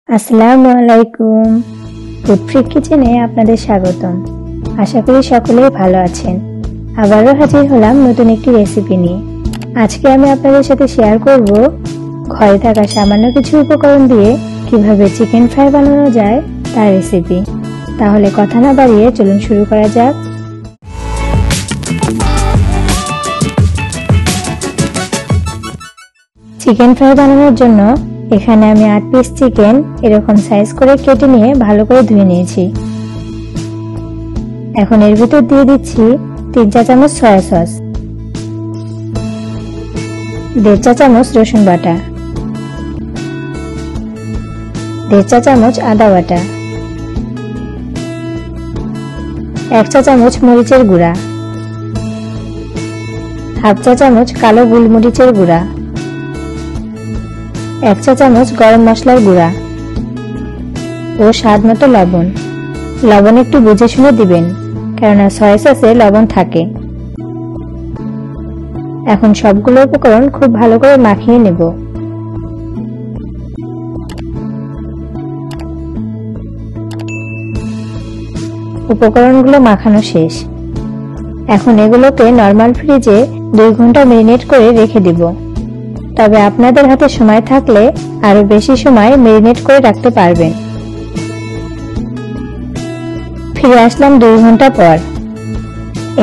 আসসালামু আলাইকুম। Food freak কিচেনে আপনাদের স্বাগতম। আশা করি সকলেই ভালো আছেন। আবারও হাজির হলাম নতুন একটি রেসিপি নিয়ে। আজকে আমি আপনাদের সাথে শেয়ার করব ঘরে থাকা সামান্য কিছু উপকরণ দিয়ে কিভাবে চিকেন ফ্রাই বানানো যায় তার রেসিপি। তাহলে কথা না বাড়িয়ে চলুন শুরু করা যাক। চিকেন ফ্রাই বানানোর জন্য এখানে আমি 8 পিস চিকেন এরকম সাইজ করে কেটে নিয়ে ভালো করে ধুয়ে নিয়েছি। এখন এর ভিতর দিয়ে দিচ্ছি 3 চা চামচ সয়া সস, 1.5 চা চামচ রসুন বাটা, 1.5 চা চামচ আদা বাটা, 1 চা চামচ মরিচের গুঁড়া, 1/2 চা চামচ কালো গোলমরিচের গুঁড়া, 1 চা চামচ গরম মশলার গুঁড়া ও স্বাদ মতো লবণ। লবণ একটু বুঝে শুনে দিবেন, কেননা সয়া সসে লবণ থাকে। এখন সবগুলো উপকরণ খুব ভালো করে মাখিয়ে নেব। উপকরণগুলো মাখানো শেষ। এখন এগুলোকে নরমাল ফ্রিজে 2 ঘন্টা ম্যারিনেট করে রেখে দিব। তবে আপনাদের হাতে সময় থাকলে আরো বেশি সময় ম্যারিনেট করে রাখতে পারবেন। ফিরে আসলাম 2 ঘন্টা পর।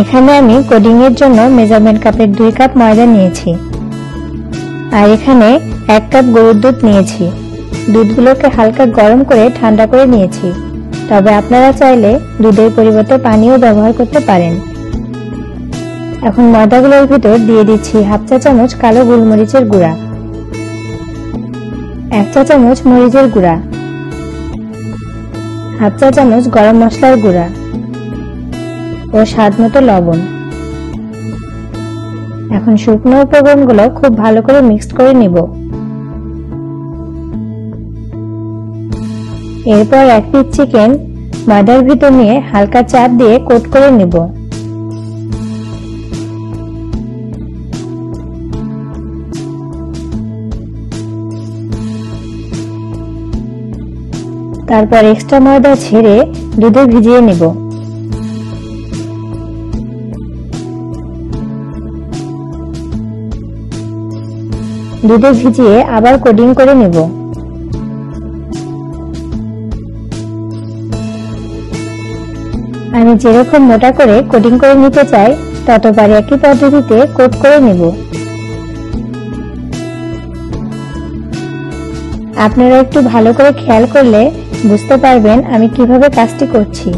এখানে আমি কোডিং এর জন্য মেজারমেন্ট কাপের 2 কাপ ময়দা নিয়েছি, আর এখানে 1 কাপ গরুর দুধ নিয়েছি। দুধগুলোকে হালকা গরম করে ঠান্ডা করে নিয়েছি। তবে আপনারা চাইলে দুধের পরিবর্তে পানিও ব্যবহার করতে পারেন। এখন ময়দাগুলোর ভিতর দিয়ে দিচ্ছি 1/2 চা চামচ কালো গোলমরিচের গুঁড়া, 1 চা চামচ মরিচের গুঁড়া, 1/2 চা চামচ গরম মশলার গুঁড়া ও স্বাদ মতো লবণ। এখন শুকনো উপকরণগুলো খুব ভালো করে মিক্সড করে নিব। এরপর 1 পিস চিকেন ময়দার ভিতর নিয়ে হালকা চাপ দিয়ে কোট করে নিব। তারপর এক্সট্রা ময়দা ছেড়ে দুধে ভিজিয়ে নেব। দুধে ভিজিয়ে আবার কোডিং করে নেব। আমি যেরকম মোটা করে কোডিং করে নিতে চাই ততবার একই পদ্ধতিতে কোট করে নেব। আপনারা একটু ভালো করে খেয়াল করলে বুঝতে পারবেন আমি কিভাবে কাজটি করছি।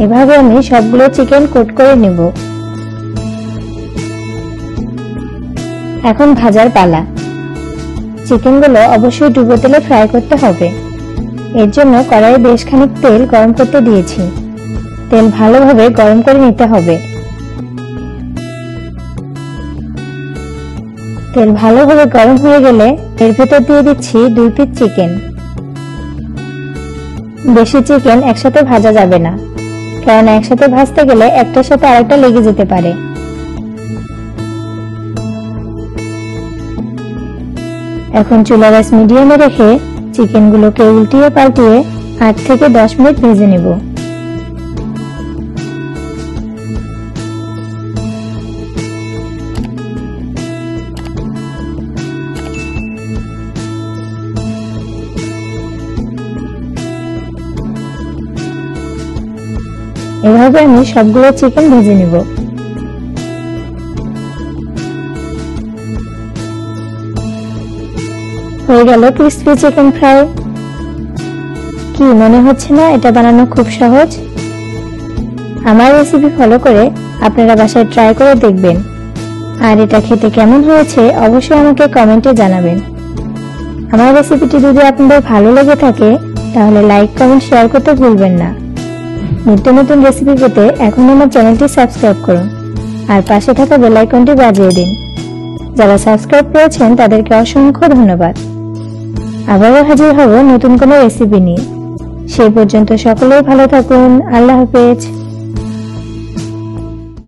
এভাবে আমি সবগুলো চিকেন কোট করে নেব। এখন ভাজার পালা। চিকেনগুলো অবশ্যই ডুবো তেলে ফ্রাই করতে হবে। এর জন্য কড়াইয়ে বেশ খানিক তেল গরম করতে দিয়েছি। তেল ভালোভাবে গরম করে নিতে হবে। তেল ভালোভাবে গরম হয়ে গেলে এর ভেতর দিয়ে দিচ্ছি 2 পিস চিকেন। বেশি চিকেন একসাথে ভাজা যাবে না, কারণ একসাথে ভাজতে গেলে একটার সাথে আরেকটা লেগে যেতে পারে। এখন চুলা গ্যাস মিডিয়ামে রেখে চিকেনগুলোকে উল্টিয়ে পাল্টিয়ে 8 থেকে 10 মিনিট ভেজে নেব। এভাবে আমি সবগুলো চিকেন ভেজে নেব। হয়ে গেল ক্রিসপি চিকেন ফ্রাই। কি মনে হচ্ছে না এটা বানানো খুব সহজ? আমার রেসিপি ফলো করে আপনারা বাসায় ট্রাই করে দেখবেন, আর এটা খেতে কেমন হয়েছে অবশ্যই আমাকে কমেন্টে জানাবেন। আমার রেসিপিটি যদি আপনাদের ভালো লেগে থাকে তাহলে লাইক, কমেন্ট, শেয়ার করতে ভুলবেন না। নিত্য নতুন রেসিপি পেতে এখন আমার চ্যানেলটি সাবস্ক্রাইব করুন, আর পাশে থাকা বেল আইকনটি বাজিয়ে দিন। যারা সাবস্ক্রাইব করেছেন তাদেরকে অসংখ্য ধন্যবাদ। আবারও হাজির হব নতুন কোনো রেসিপি নিয়ে। সেই পর্যন্ত সকলেই ভালো থাকুন। আল্লাহ হাফেজ।